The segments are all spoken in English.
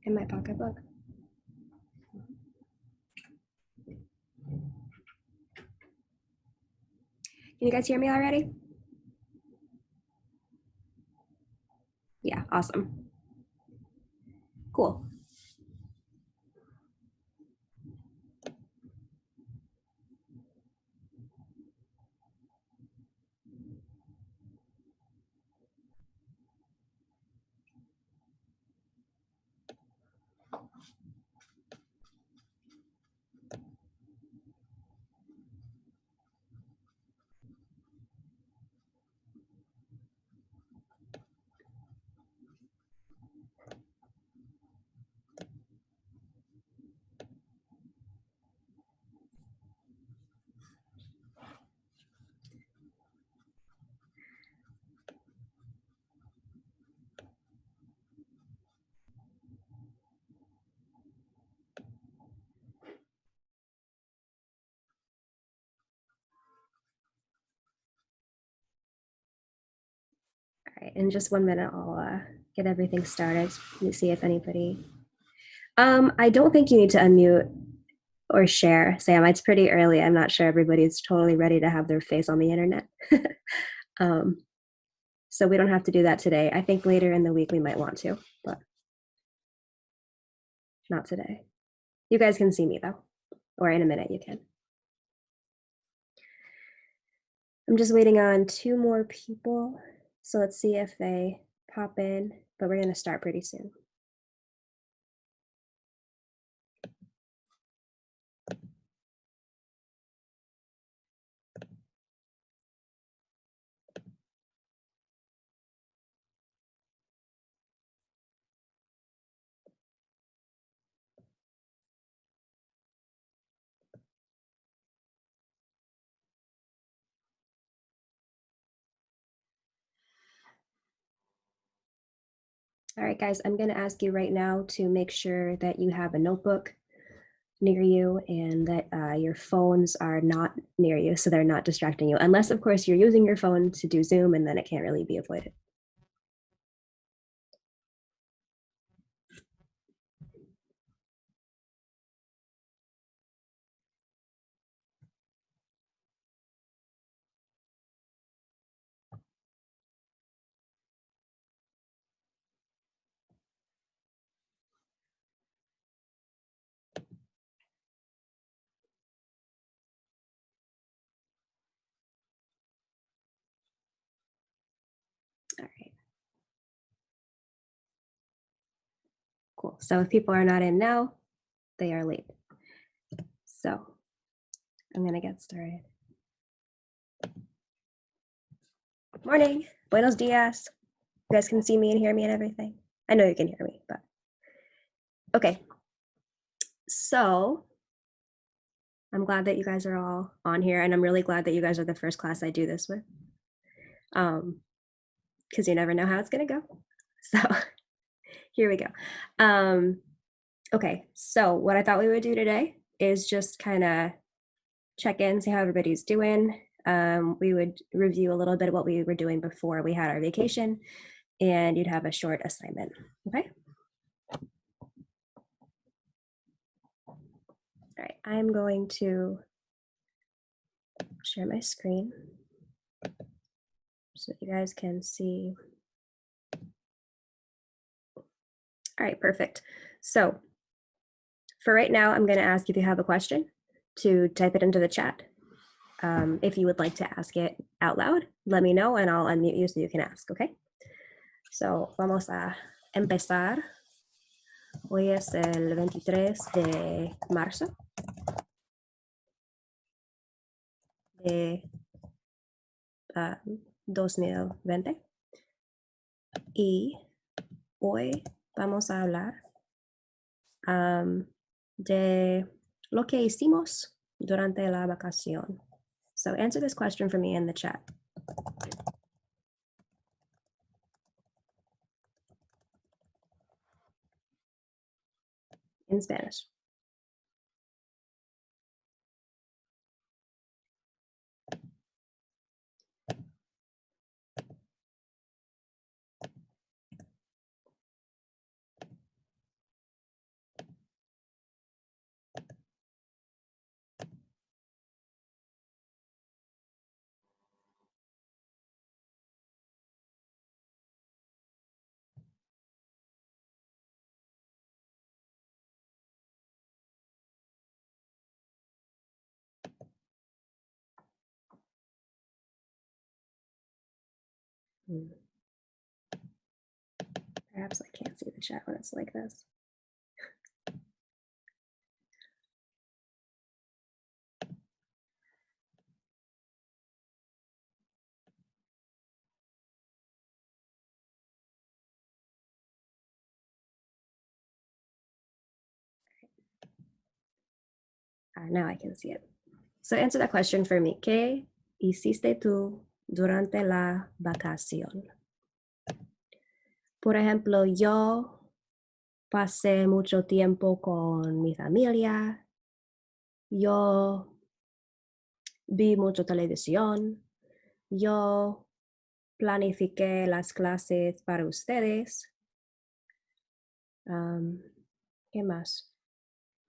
in my pocketbook. Can you guys hear me already? Yeah, awesome. Cool. All right, in just 1 minute, I'll get everything started. Let me see if anybody. I don't think you need to unmute or share, Sam. It's pretty early. I'm not sure everybody's totally ready to have their face on the internet. um, so we don't have to do that today. I think later in the week we might want to, but not today. You guys can see me though, or in a minute you can. I'm just waiting on 2 more people. So let's see if they pop in, but we're gonna start pretty soon. All right, guys, I'm gonna ask you right now to make sure that you have a notebook near you and that your phones are not near you so they're not distracting you. Unless, of course, you're using your phone to do Zoom and then it can't really be avoided. All right. Cool. So if people are not in now, they are late. So I'm gonna get started. Morning. Buenos dias. You guys can see me and hear me and everything. I know you can hear me, but okay. So I'm glad that you guys are all on here, and I'm really glad that you guys are the first class I do this with. Because you never know how it's gonna go. So here we go. Okay, so what I thought we would do today is just kind of check in, see how everybody's doing. We would review a little bit of what we were doing before we had our vacation, and you'd have a short assignment, okay? All right, I'm going to share my screen so that you guys can see. All right, perfect. So for right now, I'm going to ask if you have a question to type it into the chat. If you would like to ask it out loud, let me know and I'll unmute you so you can ask, okay? So vamos a empezar. Hoy es el 23 de marzo de 2020 y hoy vamos a hablar de lo que hicimos durante la vacación. So answer this question for me in the chat. In Spanish. Perhaps I can't see the chat when it's like this. Now I can see it. So answer that question for me. ¿Qué hiciste tú durante la vacación? Por ejemplo, yo pasé mucho tiempo con mi familia. Yo vi mucho televisión. Yo planifiqué las clases para ustedes. ¿Qué más?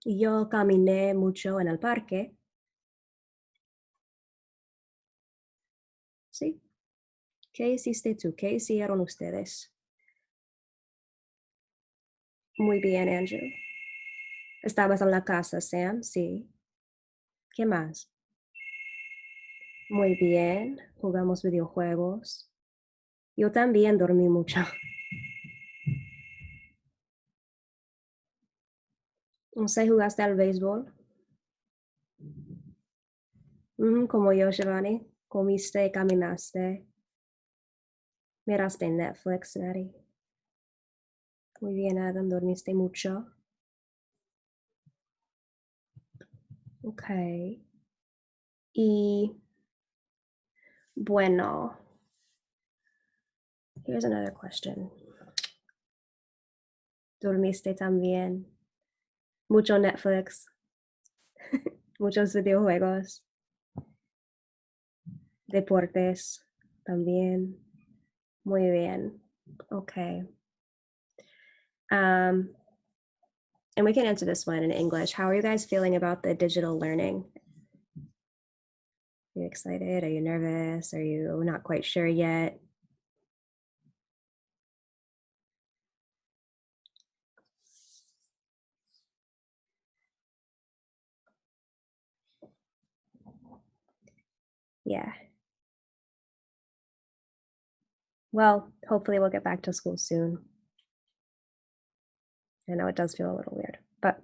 Yo caminé mucho en el parque. ¿Sí? ¿Qué hiciste tú? ¿Qué hicieron ustedes? Muy bien, Andrew. ¿Estabas en la casa, Sam? Sí. ¿Qué más? Muy bien. Jugamos videojuegos. Yo también dormí mucho. No sé, ¿jugaste al béisbol? Como yo, Giovanni. Comiste, caminaste. Miraste Netflix, Maddie. Muy bien, Adam. Dormiste mucho. Ok. Y bueno, here's another question. ¿Dormiste también? Mucho Netflix. Muchos videojuegos. Deportes también. Muy bien. Okay. And we can answer this one in English. How are you guys feeling about the digital learning? Are you excited? Are you nervous? Are you not quite sure yet? Yeah. Well, hopefully we'll get back to school soon. I know it does feel a little weird, but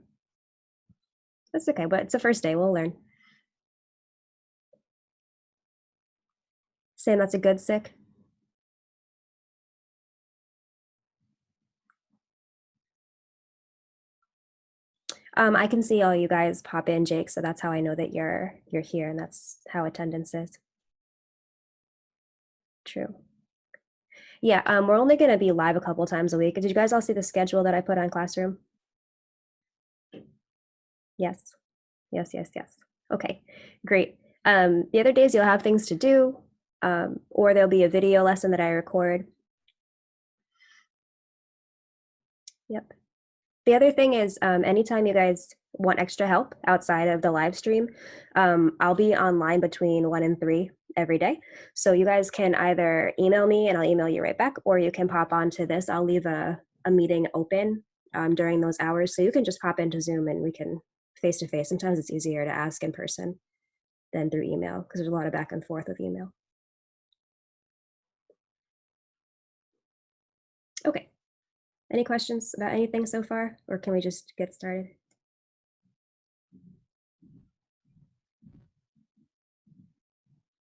that's okay. But it's the first day. We'll learn. Sam, that's a good sick. I can see all you guys pop in, Jake, so that's how I know that you're here, and that's how attendance is. True. Yeah, we're only gonna be live a couple times a week. Did you guys all see the schedule that I put on Classroom? Yes. Yes, yes, yes. Okay, great. The other days you'll have things to do, or there'll be a video lesson that I record. Yep. The other thing is, anytime you guys want extra help outside of the live stream, I'll be online between 1 and 3 every day. So you guys can either email me and I'll email you right back, or you can pop onto this. I'll leave a meeting open during those hours. So you can just pop into Zoom and we can face to face. Sometimes it's easier to ask in person than through email because there's a lot of back and forth with email. Okay. Any questions about anything so far, or can we just get started?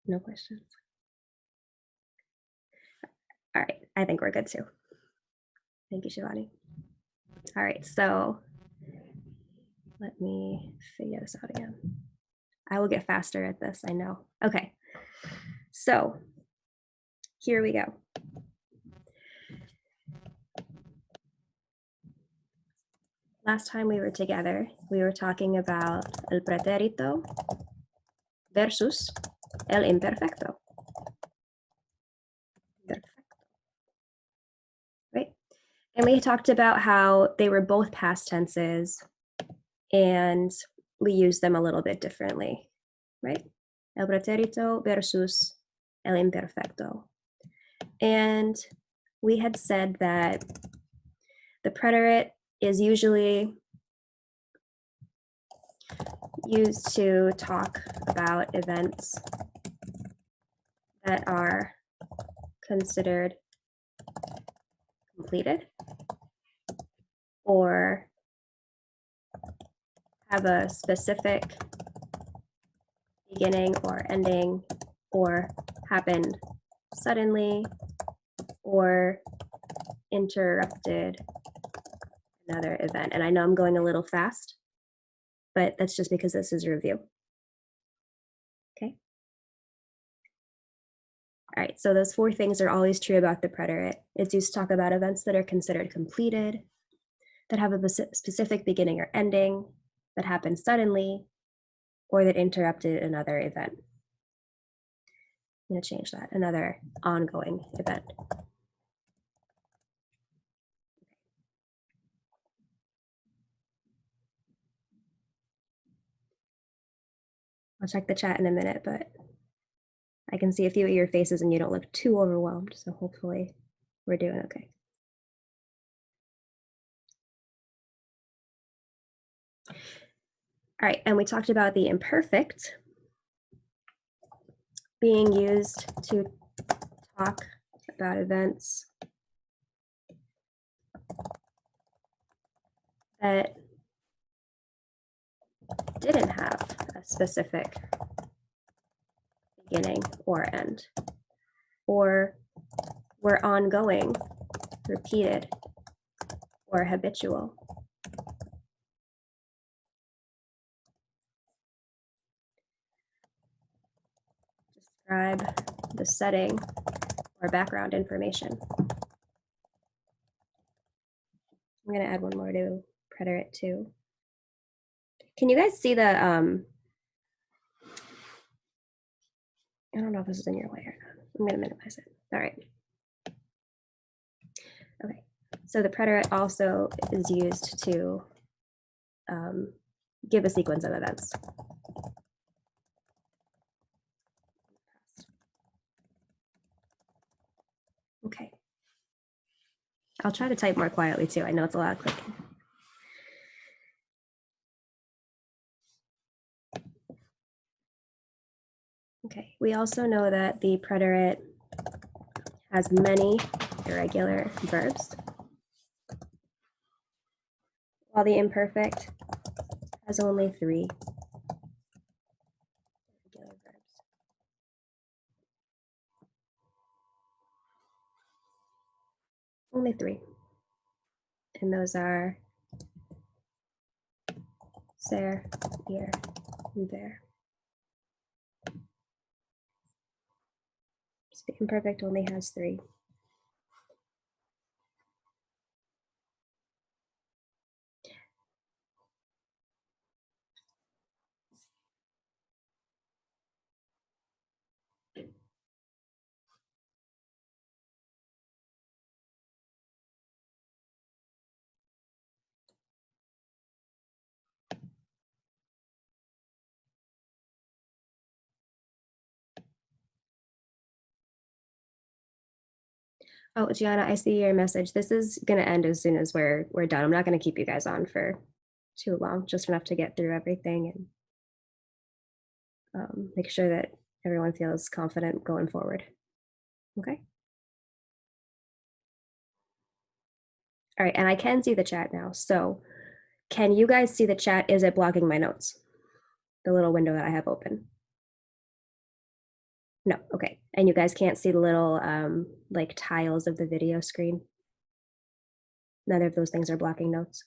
No questions. All right, I think we're good too. Thank you, Shivani. All right, so let me figure this out again. I will get faster at this, I know. Okay, so here we go. Last time we were together, we were talking about el pretérito versus el imperfecto. Right? And we talked about how they were both past tenses and we use them a little bit differently, right? El pretérito versus el imperfecto. And we had said that the preterite is usually used to talk about events that are considered completed, or have a specific beginning or ending, or happened suddenly, or interrupted another event. And I know I'm going a little fast, but that's just because this is a review. Okay. All right, so those 4 things are always true about the preterite. It's used to talk about events that are considered completed, that have a specific beginning or ending, that happened suddenly, or that interrupted another event. I'm going to change that, another ongoing event. I'll check the chat in a minute, but I can see a few of your faces and you don't look too overwhelmed, so hopefully we're doing okay. All right, and we talked about the imperfect being used to talk about events that didn't have a specific beginning or end, or were ongoing, repeated, or habitual. Describe the setting or background information. I'm going to add one more to preterite too. Can you guys see the, I don't know if this is in your way or not. I'm going to minimize it. All right. Okay. So the preterite also is used to give a sequence of events. Okay. I'll try to type more quietly too. I know it's a lot of clicking. Okay, we also know that the preterite has many irregular verbs, while the imperfect has only 3 irregular verbs. Only 3. And those are ser, ir, and ver. So the imperfect only has 3. Oh, Gianna, I see your message. This is going to end as soon as we're done. I'm not going to keep you guys on for too long, just enough to get through everything and make sure that everyone feels confident going forward. Okay. All right, and I can see the chat now. So can you guys see the chat? Is it blocking my notes? The little window that I have open? No, okay. And you guys can't see the little like tiles of the video screen? Neither of those things are blocking notes?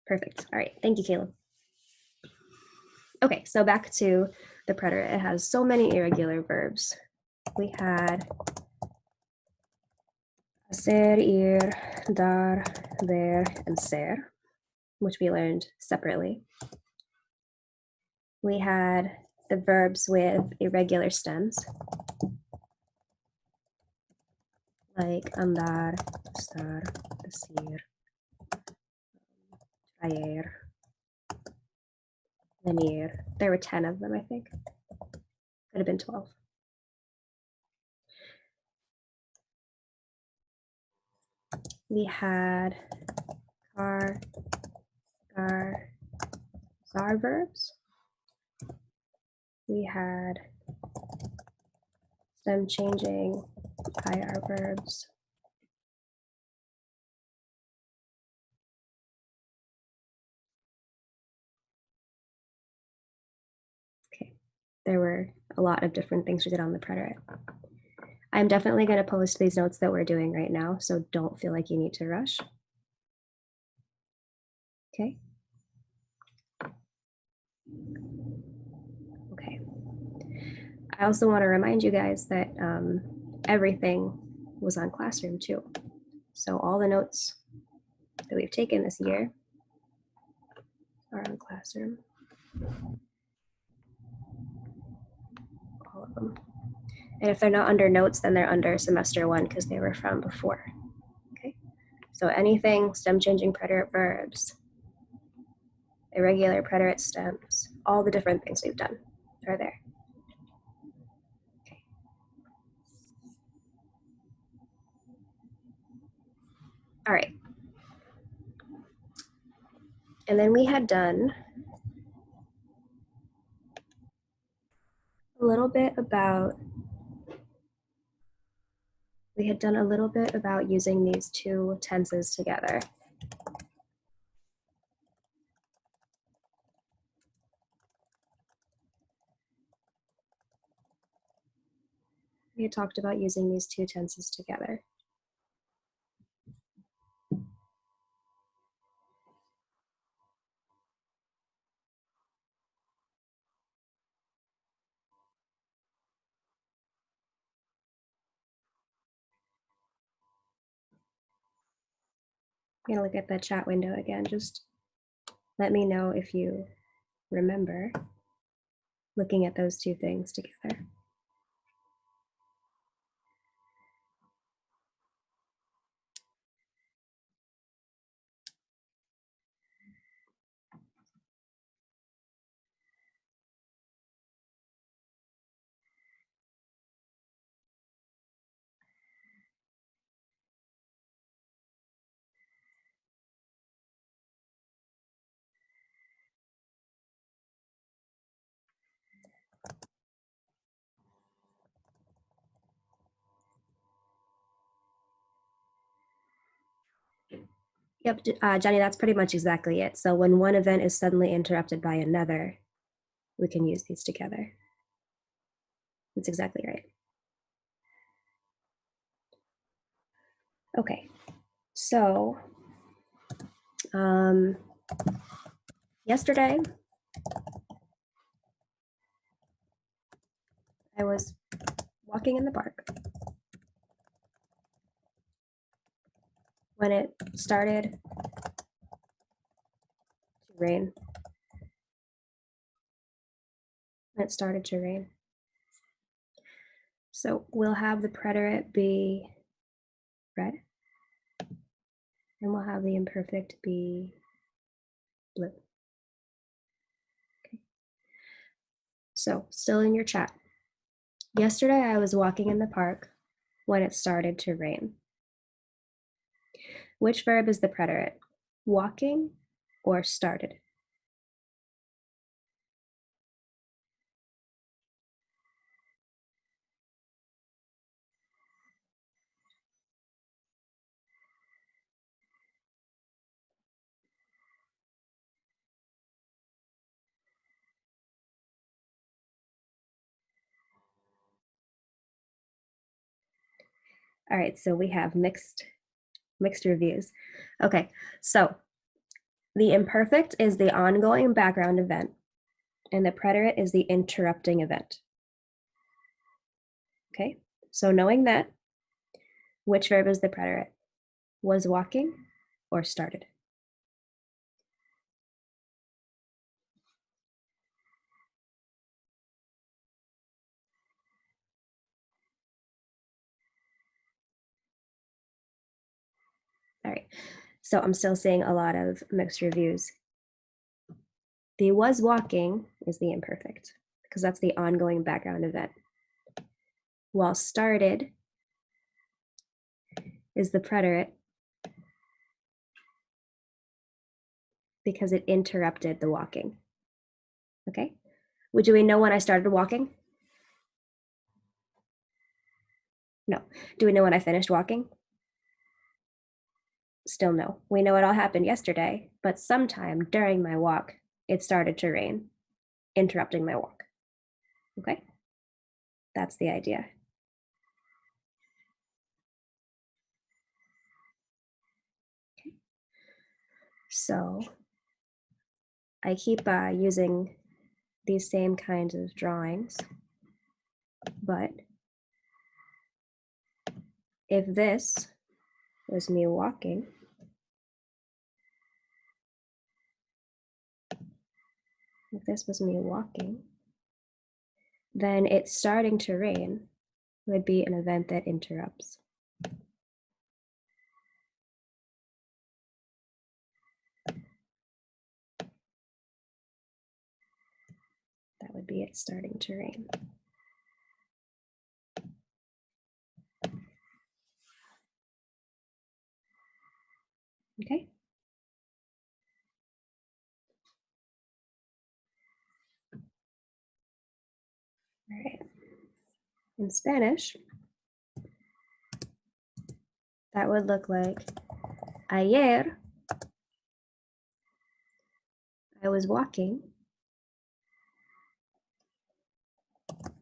Perfect. All right, thank you, Caleb. Okay, so back to the preterite. It has so many irregular verbs. We had hacer, ir, dar, ver, and ser, which we learned separately. We had the verbs with irregular stems, like andar, estar, decir, traer, venir. There were 10 of them, I think. Could have been 12. We had car, gar, zar verbs. We had stem changing IR verbs. Okay, there were a lot of different things we did on the preterite. I'm definitely going to post these notes that we're doing right now, so don't feel like you need to rush. Okay. Okay. I also want to remind you guys that everything was on Classroom too. So all the notes that we've taken this year are on Classroom. All of them. And if they're not under notes, then they're under semester 1 because they were from before. Okay. So anything stem changing preterite verbs, irregular preterite stems, all the different things we've done are there. Okay. All right. And then we had done a little bit about using these two tenses together. We had talked about using these two tenses together. I'm gonna look at the chat window again. Just let me know if you remember looking at those two things together. Yep, Johnny, that's pretty much exactly it. So when one event is suddenly interrupted by another, we can use these together. That's exactly right. Okay, so yesterday, I was walking in the park when it started to rain. So we'll have the preterite be red, and we'll have the imperfect be blue. Okay. So still in your chat. Yesterday I was walking in the park when it started to rain. Which verb is the preterite? Walking or started? All right, so we have mixed reviews. Okay, so the imperfect is the ongoing background event, and the preterite is the interrupting event. Okay, so knowing that, which verb is the preterite? Was walking or started? All right, so I'm still seeing a lot of mixed reviews. The was walking is the imperfect because that's the ongoing background event. While started is the preterite because it interrupted the walking. Okay, do we know when I started walking? No. Do we know when I finished walking? Still no. We know it all happened yesterday, but sometime during my walk, it started to rain, interrupting my walk. Okay? That's the idea. Okay. So I keep using these same kinds of drawings, but if this was me walking, then it's starting to rain would be an event that interrupts. That would be it starting to rain. Okay. All right. In Spanish, that would look like ayer I was walking,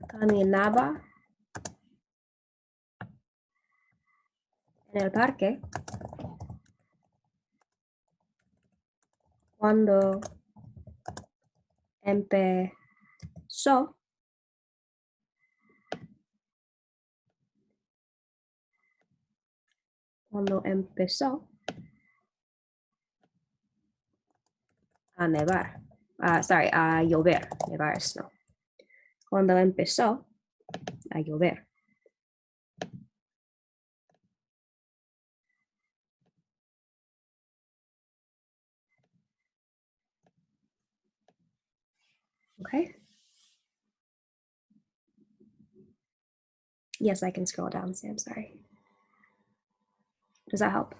caminaba en el parque cuando empezó a nevar. A llover. Nevar es snow. Cuando empezó a llover. Okay. Yes, I can scroll down, Sam, sorry. Does that help?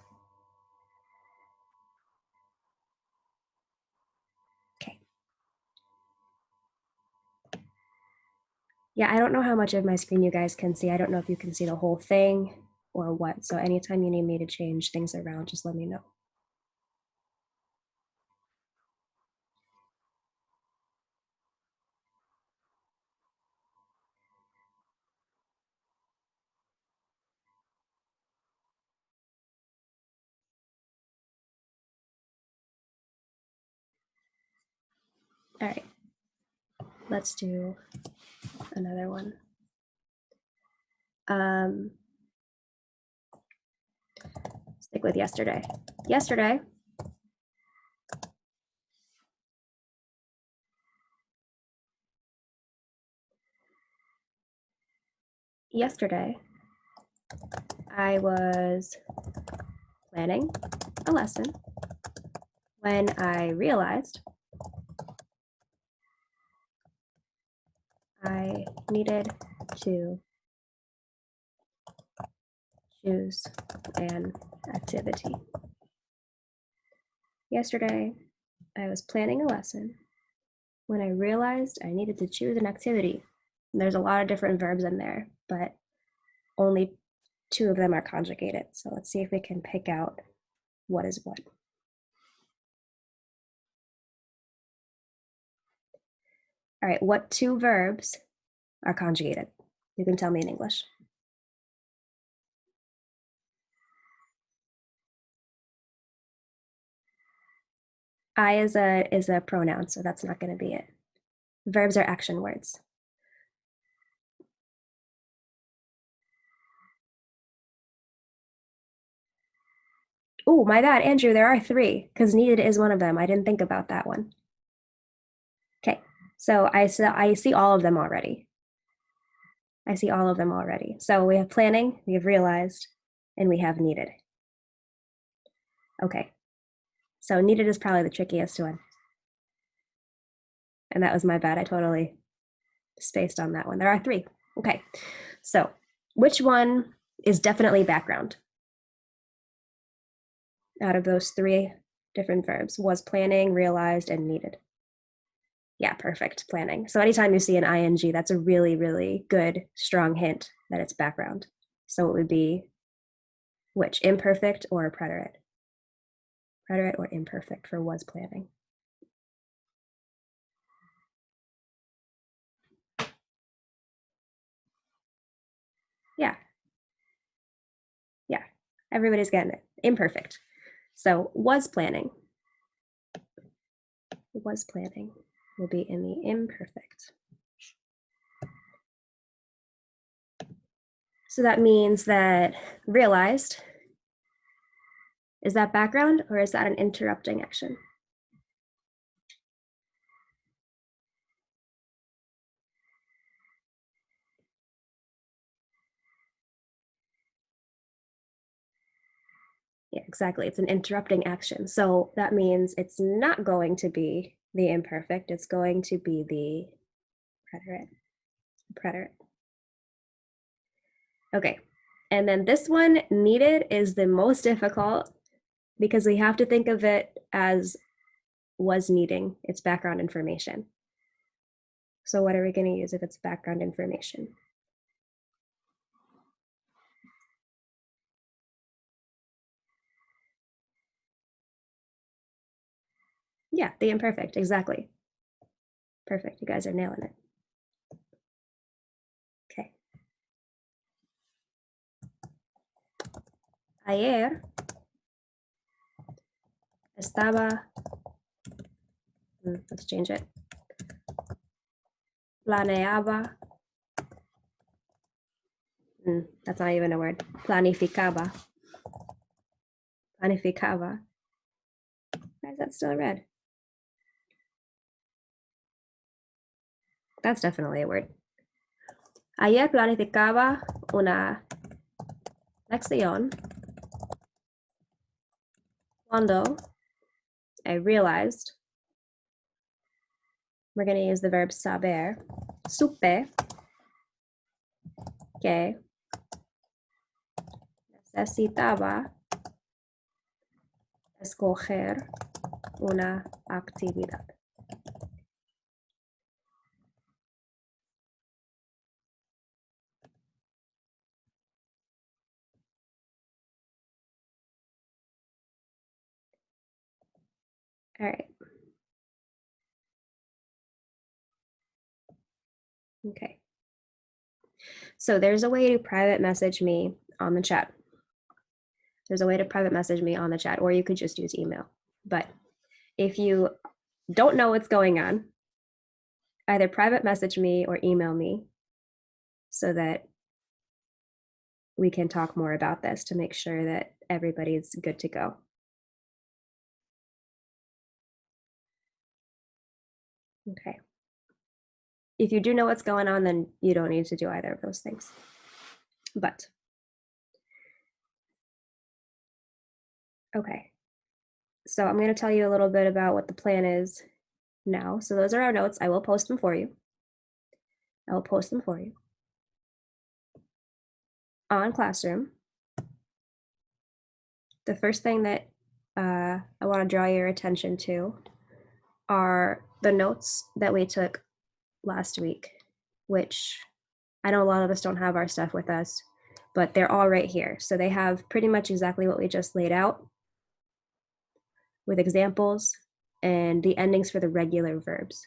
Okay. Yeah, I don't know how much of my screen you guys can see. I don't know if you can see the whole thing or what. So anytime you need me to change things around, just let me know. All right, let's do another one. Stick with yesterday. Yesterday, I was planning a lesson when I realized I needed to choose an activity. Yesterday, I was planning a lesson when I realized I needed to choose an activity. There's a lot of different verbs in there, but only 2 of them are conjugated. So let's see if we can pick out what is what. All right, what 2 verbs are conjugated? You can tell me in English. I is a pronoun, so that's not going to be it. Verbs are action words. Oh, my bad, Andrew, there are 3, because needed is one of them. I didn't think about that one. Okay, so I see all of them already. I see all of them already. So we have planning, we have realized, and we have needed. Okay, so needed is probably the trickiest one. And that was my bad. I totally spaced on that one. There are 3. Okay, so which one is definitely background out of those 3 different verbs? Was planning, realized, and needed. Yeah, perfect, planning. So anytime you see an ing, that's a really, really good, strong hint that it's background. So it would be which? Imperfect or preterite? Preterite or imperfect for was planning? Yeah. Yeah. Everybody's getting it. Imperfect. So was planning. Was planning will be in the imperfect. So that means that realized, is that background or is that an interrupting action? Yeah, exactly. It's an interrupting action. So that means it's not going to be the imperfect. It's going to be the preterite. Preterite. Okay. And then this one, needed, is the most difficult because we have to think of it as was needing its background information. So what are we going to use if it's background information? Yeah, the imperfect, exactly. Perfect, you guys are nailing it. Okay. Ayer estaba, let's change it. Planeaba, that's not even a word. Planificaba. Planificaba. Why is that still red? That's definitely a word. Ayer planificaba una lección cuando I realized, we're going to use the verb saber, supe que necesitaba escoger una actividad. All right. Okay. So there's a way to private message me on the chat. There's a way to private message me on the chat, or you could just use email. But if you don't know what's going on, either private message me or email me so that we can talk more about this to make sure that everybody's good to go. Okay. If you do know what's going on, then you don't need to do either of those things. But, okay. So I'm going to tell you a little bit about what the plan is now. So those are our notes. I will post them for you. I will post them for you on Classroom. The first thing that I want to draw your attention to are the notes that we took last week, which I know a lot of us don't have our stuff with us, but they're all right here. So they have pretty much exactly what we just laid out with examples and the endings for the regular verbs.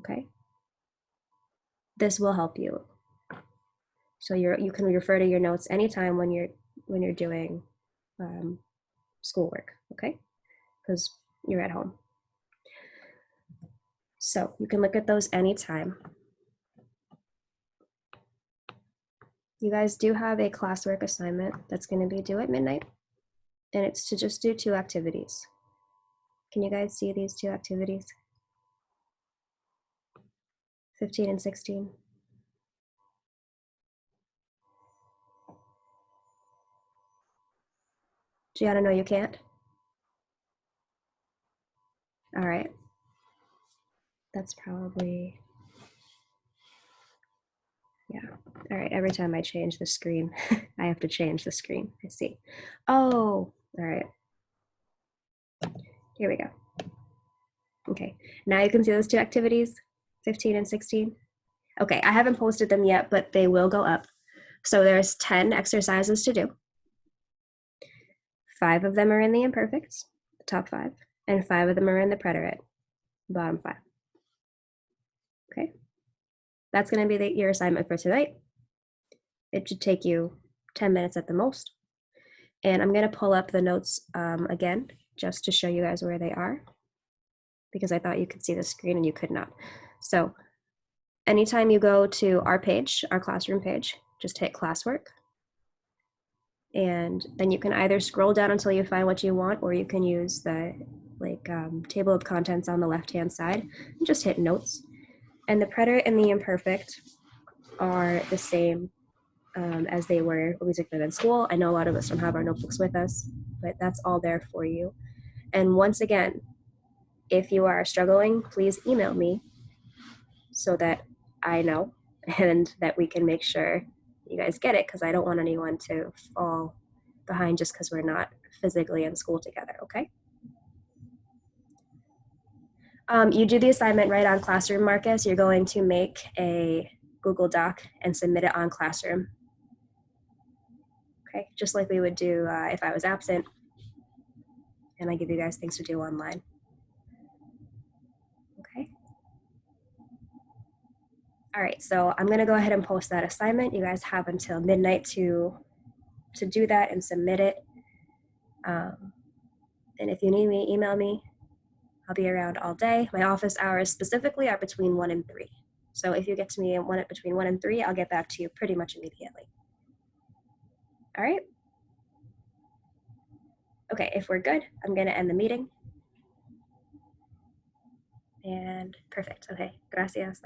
Okay. This will help you. So you can refer to your notes anytime when you're doing schoolwork, okay? Because you're at home. So you can look at those anytime. You guys do have a classwork assignment that's going to be due at midnight, and it's to just do 2 activities. Can you guys see these 2 activities? 15 and 16. Gianna, no, you can't? All right. That's probably, yeah. All right, every time I change the screen, I have to change the screen. I see. Oh, all right. Here we go. Okay, now you can see those 2 activities, 15 and 16. Okay, I haven't posted them yet, but they will go up. So there's 10 exercises to do. 5 of them are in the imperfects, the top 5, and 5 of them are in the preterite, bottom 5. Okay, that's going to be your assignment for tonight. It should take you 10 minutes at the most. And I'm going to pull up the notes again, just to show you guys where they are, because I thought you could see the screen and you could not. So anytime you go to our page, our classroom page, just hit classwork. And then you can either scroll down until you find what you want, or you can use the table of contents on the left-hand side and just hit notes. And the preterite and the imperfect are the same as they were when we took them in school. I know a lot of us don't have our notebooks with us, but that's all there for you. And once again, if you are struggling, please email me so that I know and that we can make sure you guys get it, because I don't want anyone to fall behind just because we're not physically in school together, okay? You do the assignment right on Classroom, Marcus. You're going to make a Google Doc and submit it on Classroom. Okay, just like we would do if I was absent and I give you guys things to do online. Okay. All right, so I'm gonna go ahead and post that assignment. You guys have until midnight to do that and submit it. And if you need me, email me. I'll be around all day. My office hours specifically are between 1 and 3. So if you get to me between 1 and 3, I'll get back to you pretty much immediately. All right. Okay, if we're good, I'm gonna end the meeting. And perfect, okay, gracias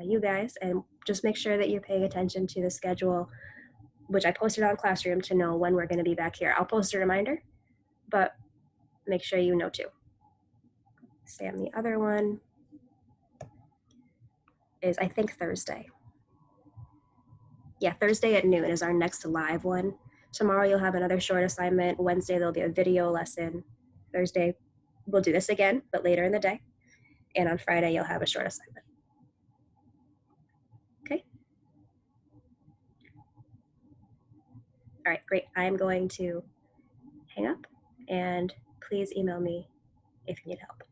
you guys. And just make sure that you're paying attention to the schedule, which I posted on Classroom, to know when we're gonna be back here. I'll post a reminder, but make sure you know too. Sam, the other one is, I think, Thursday. Yeah, Thursday at noon is our next live one. Tomorrow you'll have another short assignment. Wednesday there'll be a video lesson. Thursday we'll do this again, but later in the day. And on Friday you'll have a short assignment. Okay. All right, great. I'm going to hang up, and please email me if you need help.